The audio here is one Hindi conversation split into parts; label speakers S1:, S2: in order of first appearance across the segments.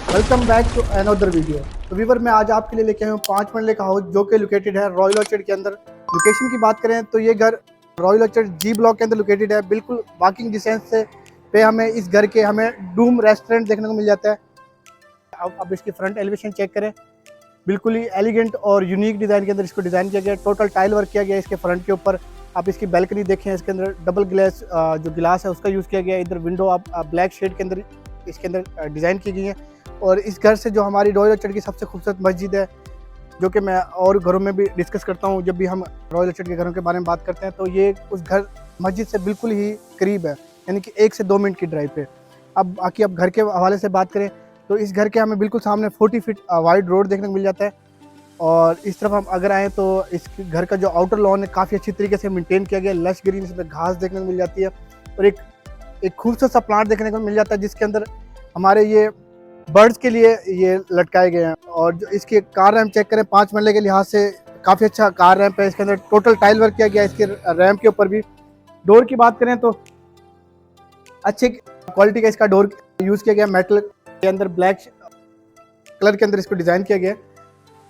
S1: Welcome back to another video. तो वीवर मैं आज आपके लिए लेके आया हूँ 5 मरले का हाउस जो कि लोकेटेड है रॉयल ऑर्चर्ड के अंदर। लोकेशन की बात करें तो ये घर रॉयल ऑर्चर्ड जी ब्लॉक के अंदर लोकेटेड है। बिल्कुल वॉकिंग डिस्टेंस से पे हमें इस घर के डूम रेस्टोरेंट देखने को मिल जाता है। अब इसकी फ्रंट एलिवेशन चेक करें, बिल्कुल ही एलिगेंट और यूनिक डिज़ाइन के अंदर इसको डिज़ाइन किया गया है। टोटल टाइल वर्क किया गया है इसके फ्रंट के ऊपर। आप इसकी बैल्कनी देखें, इसके अंदर डबल ग्लास जो गिलास है उसका यूज़ किया गया है। इधर विंडो आप ब्लैक शेड के अंदर इसके अंदर डिज़ाइन की गई है। और इस घर से जो हमारी रॉयल ऑर्चर्ड की सबसे खूबसूरत मस्जिद है, जो कि मैं और घरों में भी डिस्कस करता हूँ जब भी हम रॉयल ऑर्चर्ड के घरों के बारे में बात करते हैं, तो ये उस घर मस्जिद से बिल्कुल ही करीब है, यानी कि 1 से 2 मिनट की ड्राइव पे। अब बाकी अब घर के हवाले से बात करें तो इस घर के हमें बिल्कुल सामने 40 फीट वाइड रोड देखने को मिल जाता है। और इस तरफ हम अगर आएँ तो इस घर का जो आउटर लॉन है काफ़ी अच्छी तरीके से मेंटेन किया गया है। लश ग्रीन इसमें घास देखने को मिल जाती है और एक खूबसूरत सा प्लांट देखने को मिल जाता है जिसके अंदर हमारे ये बर्ड्स के लिए ये लटकाए गए हैं। और जो इसके कार रैम्प चेक करें, 5 मरले के लिहाज से काफ़ी अच्छा कार रैम्प है। इसके अंदर टोटल टाइल वर्क किया गया है इसके रैम्प के ऊपर भी। डोर की बात करें तो अच्छी क्वालिटी का इसका डोर यूज़ किया गया, मेटल के अंदर ब्लैक कलर के अंदर इसको डिज़ाइन किया गया है।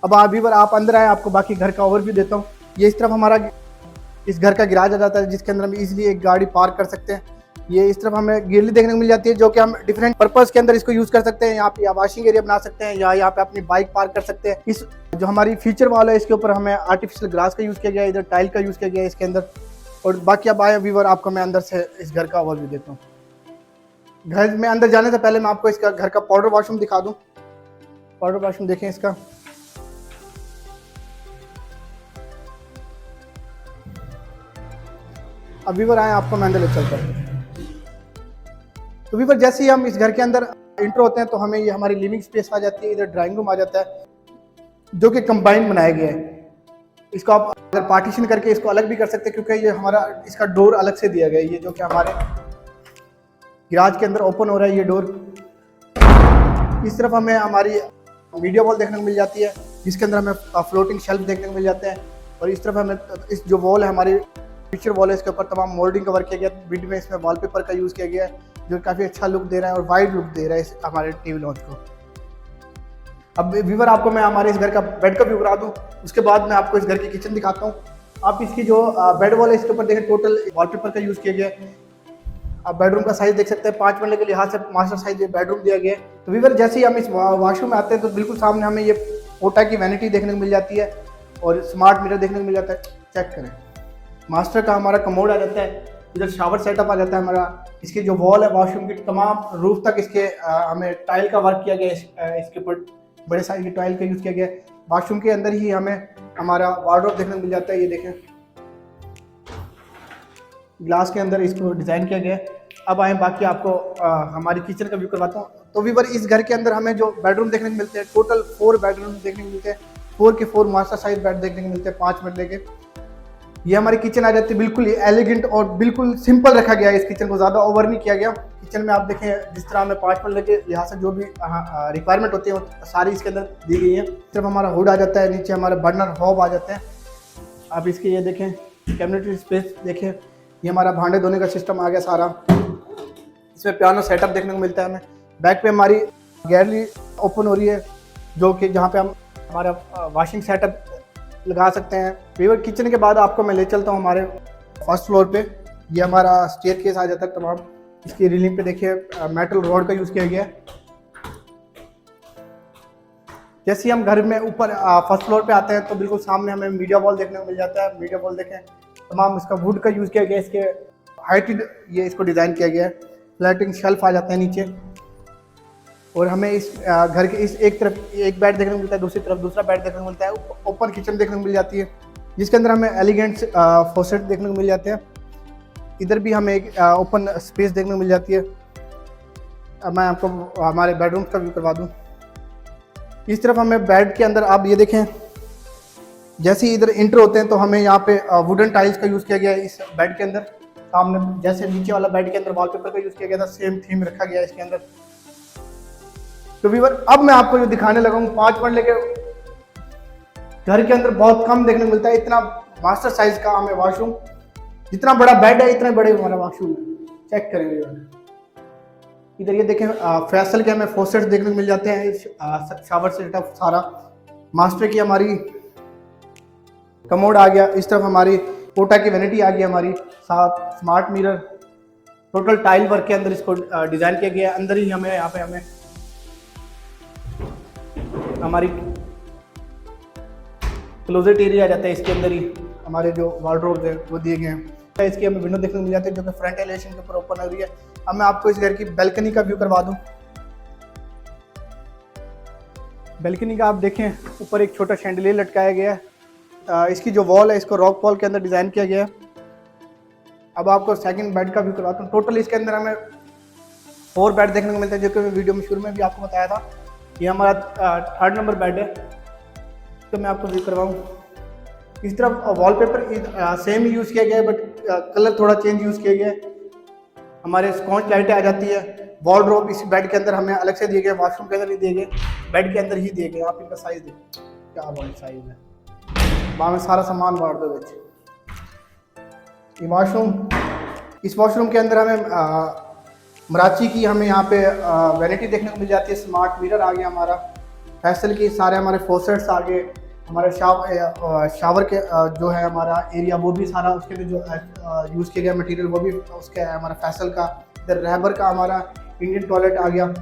S1: अब आप अंदर आए, आपको बाकी घर का ओवरव्यू देता हूँ। ये इस तरफ हमारा इस घर का गिराज आ जाता है जिसके अंदर हम इजीली एक गाड़ी पार्क कर सकते हैं। ये इस तरफ हमें ग्रिल देखने को मिल जाती है जो कि हम डिफरेंट पर्पस के अंदर इसको यूज़ कर सकते हैं। यहाँ पे वॉशिंग एरिया बना सकते हैं या यहाँ पे अपनी बाइक पार्क कर सकते हैं। इस जो हमारी फीचर वॉल है इसके ऊपर हमें आर्टिफिशियल ग्रास का यूज़ किया गया है, इधर टाइल का यूज़ किया गया है इसके अंदर। और बाकी अब आए व्यूवर, आपको मैं अंदर से इस घर का ओवरव्यू देता हूँ। घर में अंदर जाने से पहले मैं आपको इसका घर का पाउडर वॉशरूम दिखा दूँ। पाउडर वॉशरूम देखें इसका। अब व्यूवर आए, आपको मैं अंदर ले चलता हूँ। तो व्यूवर जैसे ही हम इस घर के अंदर इंटर होते हैं तो हमें ये हमारी लिविंग स्पेस आ जाती है। इधर ड्राइंग रूम आ जाता है जो कि कंबाइंड बनाया गया है। इसको आप अगर पार्टीशन करके इसको अलग भी कर सकते हैं क्योंकि ये हमारा इसका डोर अलग से दिया गया है। ये जो कि हमारे गैराज के अंदर ओपन हो रहा है ये डोर। इस तरफ हमें हमारी मीडिया वॉल देखने को मिल जाती है जिसके अंदर हमें फ्लोटिंग शेल्फ देखने को मिल जाते हैं। और इस तरफ हमें इस जो वॉल है हमारी पिक्चर वॉल है, इसके ऊपर तमाम मोल्डिंग का वर्क किया गया है। बीड में इसमें वॉलपेपर का यूज़ किया गया है जो काफ़ी अच्छा लुक दे रहा है और वाइड लुक दे रहा है इस हमारे टीवी लॉन्च को। अब व्यूवर आपको मैं हमारे इस घर का बेड का व्यू करा दूँ, उसके बाद मैं आपको इस घर की किचन दिखाता हूँ। आप इसकी जो बेड वॉल है इसके ऊपर देखें, टोटल वॉलपेपर का यूज़ किया गया है। आप बेडरूम का साइज देख सकते हैं, 5 मरले के लिहाज से मास्टर साइज ये बेडरूम दिया गया है। तो व्यूवर जैसे ही हम इस वॉशरूम में आते हैं तो बिल्कुल सामने हमें ये ओटा की वैनिटी देखने को मिल जाती है और स्मार्ट मिरर देखने को मिल जाता है। चेक करें, मास्टर का हमारा कमोड आ जाता है, इधर शावर सेटअप आ जाता है हमारा। इसकी जो वॉल है वॉशरूम की तमाम रूफ तक इसके हमें टाइल का वर्क किया गया है। इसके ऊपर बड़े साइज की टाइल का यूज़ किया गया है। वॉशरूम के अंदर ही हमें हमारा वार्डरोब देखने को मिल जाता है। ये देखें, ग्लास के अंदर इसको डिज़ाइन किया गया है। अब आए बाकी आपको हमारी किचन का व्यू करवाता हूँ। तो व्यूवर इस घर के अंदर हमें जो बेडरूम देखने को मिलते हैं, टोटल 4 बेडरूम देखने को मिलते हैं। 4 के 4 मास्टर साइज बेड देखने को मिलते हैं 5 मरले के। ये हमारी किचन आ जाती है, बिल्कुल ही एलिगेंट और बिल्कुल सिंपल रखा गया है इस किचन को, ज़्यादा ओवर नहीं किया गया। किचन में आप देखें जिस तरह हमें 5 मरले के लिहाज से जो भी रिक्वायरमेंट होती है वो सारी इसके अंदर दी गई है। सिर्फ हमारा हुड आ जाता है, नीचे हमारे बर्नर हॉब आ जाते हैं। आप इसके ये देखें कैबिनेटरी स्पेस देखें, ये हमारा भांडे धोने का सिस्टम आ गया सारा। इसमें पियानो सेटअप देखने को मिलता है हमें। बैक पे हमारी गैलरी ओपन हो रही है जो कि जहाँ पे हम हमारा वॉशिंग सेटअप लगा सकते हैं। व्यूअर किचन के बाद आपको मैं ले चलता हूँ हमारे फर्स्ट फ्लोर पे। ये हमारा स्टेयर केस आ जाता है तमाम। इसकी रेलिंग पे देखिए मेटल रॉड का यूज़ किया गया है। जैसे ही हम घर में ऊपर फर्स्ट फ्लोर पे आते हैं तो बिल्कुल सामने हमें मीडिया वॉल देखने को मिल जाता है। मीडिया वॉल देखें, तमाम इसका वुड का यूज़ किया गया है। इसके हाइटेड ये इसको डिज़ाइन किया गया है। फ्लैटिंग शेल्फ आ जाते हैं नीचे। और हमें इस घर के इस एक तरफ एक बेड देखने को मिलता है, दूसरी तरफ दूसरा बेड देखने को मिलता है। ओपन किचन देखने को मिल जाती है जिसके अंदर हमें एलिगेंट फॉसेट देखने को मिल जाते हैं। इधर भी हमें एक ओपन स्पेस देखने को मिल जाती है। अब मैं आपको हमारे बेडरूम का व्यू करवा दूँ। इस तरफ हमें बेड के अंदर आप ये देखें, जैसे ही इधर इंटर होते हैं तो हमें यहाँ पे वुडन टाइल्स का यूज़ किया गया है इस बेड के अंदर। सामने जैसे नीचे वाला बेड के अंदर वॉलपेपर का यूज़ किया गया था, सेम थीम रखा गया है इसके अंदर। तो व्यूअर अब मैं आपको जो दिखाने लगा हूँ 5 मरले के घर के अंदर बहुत कम देखने को मिलता है। इतना मास्टर साइज का हमें वॉशरूम, जितना बड़ा बेड है इतना बड़े हमारा वॉशरूम है। चेक करें व्यूअर, इधर ये देखें फैसल के हमें फॉसेट्स देखने को मिल जाते हैं, शावर सेटअप सारा। मास्टर की हमारी कमोड आ गया, इस तरफ हमारी कोटा की वैनिटी आ गई हमारी, साथ smart mirror, total tile work के अंदर इसको डिजाइन किया गया है। अंदर ही हमें यहाँ पे हमें हमारी क्लोजेट एरिया आ जाता है, इसके अंदर ही हमारे जो वार्डरोब है वो दिए गए हैं। इसकी हमें विंडो देखने को मिल जाती है जो कि फ्रंट एलिवेशन के ऊपर ओपन हो रही है। अब मैं आपको इस घर की बैल्कनी का व्यू करवा दूं। बैल्कनी का आप देखें, ऊपर एक छोटा शैंडलियर लटकाया गया है। इसकी जो वॉल है इसको रॉक वॉल के अंदर डिज़ाइन किया गया है। अब आपको सेकंड बेड का व्यू करवाता हूँ। टोटल इसके अंदर हमें 4 बेड देखने को मिलते हैं, जो कि मैं वीडियो में शुरू में भी आपको बताया था। ये हमारा 3rd नंबर बेड है, तो मैं आपको व्यू करवाऊँ। इस तरफ वॉलपेपर सेम ही यूज़ किया गया है, बट कलर थोड़ा चेंज यूज़ किया गया है। हमारे स्कॉच लाइटें आ जाती है। वॉलड्रॉप इस बेड के अंदर हमें अलग से दिए गए, वॉशरूम के अंदर नहीं दिए गए, बेड के अंदर ही दिए गए। आप इनका साइज देखो, क्या बड़ा साइज है, वहाँ में सारा सामान बांट दो बच्चे। ये वॉशरूम, इस वॉशरूम के अंदर हमें मराची की हमें यहाँ पे वैनिटी देखने को मिल जाती है। स्मार्ट मिरर आ गया हमारा, फैसल की सारे हमारे फॉसेट्स आ गए, हमारे शावर के जो है हमारा एरिया वो भी सारा उसके लिए जो यूज़ किया गया मटेरियल वो भी उसका है हमारा फैसल का। इधर रहबर का हमारा इंडियन टॉयलेट आ गया।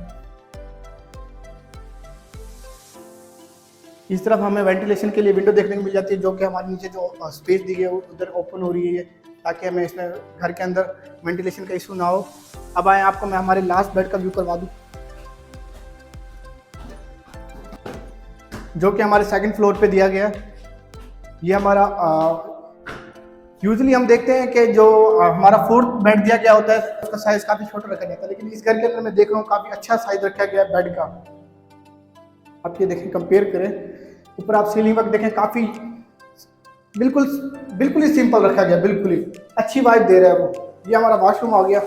S1: इस तरफ हमें वेंटिलेशन के लिए विंडो देखने को मिल जाती है, जो कि हमारे नीचे जो स्पेस दी गई है उधर ओपन हो रही है, ताकि हमें इसमें घर के अंदर वेंटिलेशन का इशू ना हो। अब आए आपको मैं हमारे लास्ट बेड का व्यू करवा दूँ, जो कि हमारे 2nd फ्लोर पे दिया गया है। ये हमारा यूजुअली हम देखते हैं कि जो हमारा 4th बेड दिया गया होता है उसका साइज काफ़ी छोटा रखा जाता है, लेकिन इस घर के अंदर मैं देख रहा हूँ काफ़ी अच्छा साइज रखा गया है बेड का। आप ये देखें, कंपेयर करें, ऊपर आप सीलिंग वर्क देखें, काफ़ी बिल्कुल ही सिंपल रखा गया, बिल्कुल ही अच्छी वाइब दे रहा है वो। ये हमारा वॉशरूम आ गया।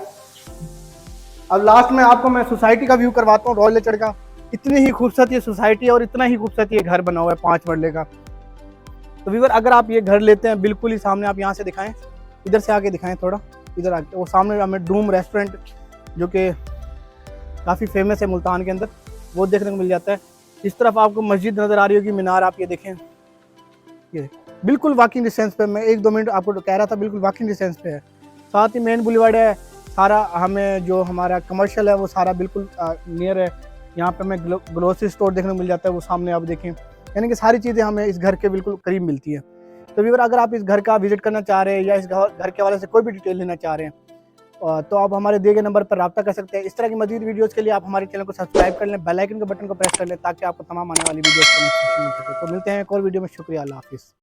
S1: अब लास्ट में आपको मैं सोसाइटी का व्यू करवाता हूँ रॉयल ऑर्चर्ड का। इतनी ही खूबसूरत ये सोसाइटी है और इतना ही खूबसूरत ये घर बना हुआ है 5 मरले का। तो व्यूअर, अगर आप ये घर लेते हैं, बिल्कुल ही सामने आप यहाँ से दिखाएं, इधर से आके दिखाएं, थोड़ा इधर आके, वो सामने हमें डूम रेस्टोरेंट जो कि काफ़ी फेमस है मुल्तान के अंदर, वो देखने को मिल जाता है। इस तरफ आपको मस्जिद नज़र आ रही होगी, मीनार आप ये देखें, ये बिल्कुल वॉकिंग डिस्टेंस पे, मैं 1-2 मिनट आपको कह रहा था, बिल्कुल वॉकिंग डिस्टेंस पे है। साथ ही मेन बुलेवार्ड है, सारा हमें जो हमारा कमर्शियल है वो सारा बिल्कुल नियर है। यहाँ पे हमें ग्रोसरी स्टोर देखने को मिल जाता है, वो सामने आप देखें, यानी कि सारी चीज़ें हमें इस घर के बिल्कुल करीब मिलती है। तो व्यूअर, अगर आप इस घर का विजिट करना चाह रहे हैं या इस घर के हवाले से कोई भी डिटेल लेना चाह रहे हैं, तो आप हमारे दिए गए नंबर पर रब्ता कर सकते हैं। इस तरह की मज़ीद वीडियोज़ के लिए आप हमारे चैनल को सब्सक्राइब कर लें, बेल आइकन के बटन को प्रेस कर लें, ताकि आपको तमाम आने वाली वीडियोज़ का नोटिफिकेशन मिल सके। तो मिलते हैं एक और वीडियो में। शुक्रिया, अल्लाह हाफिज़।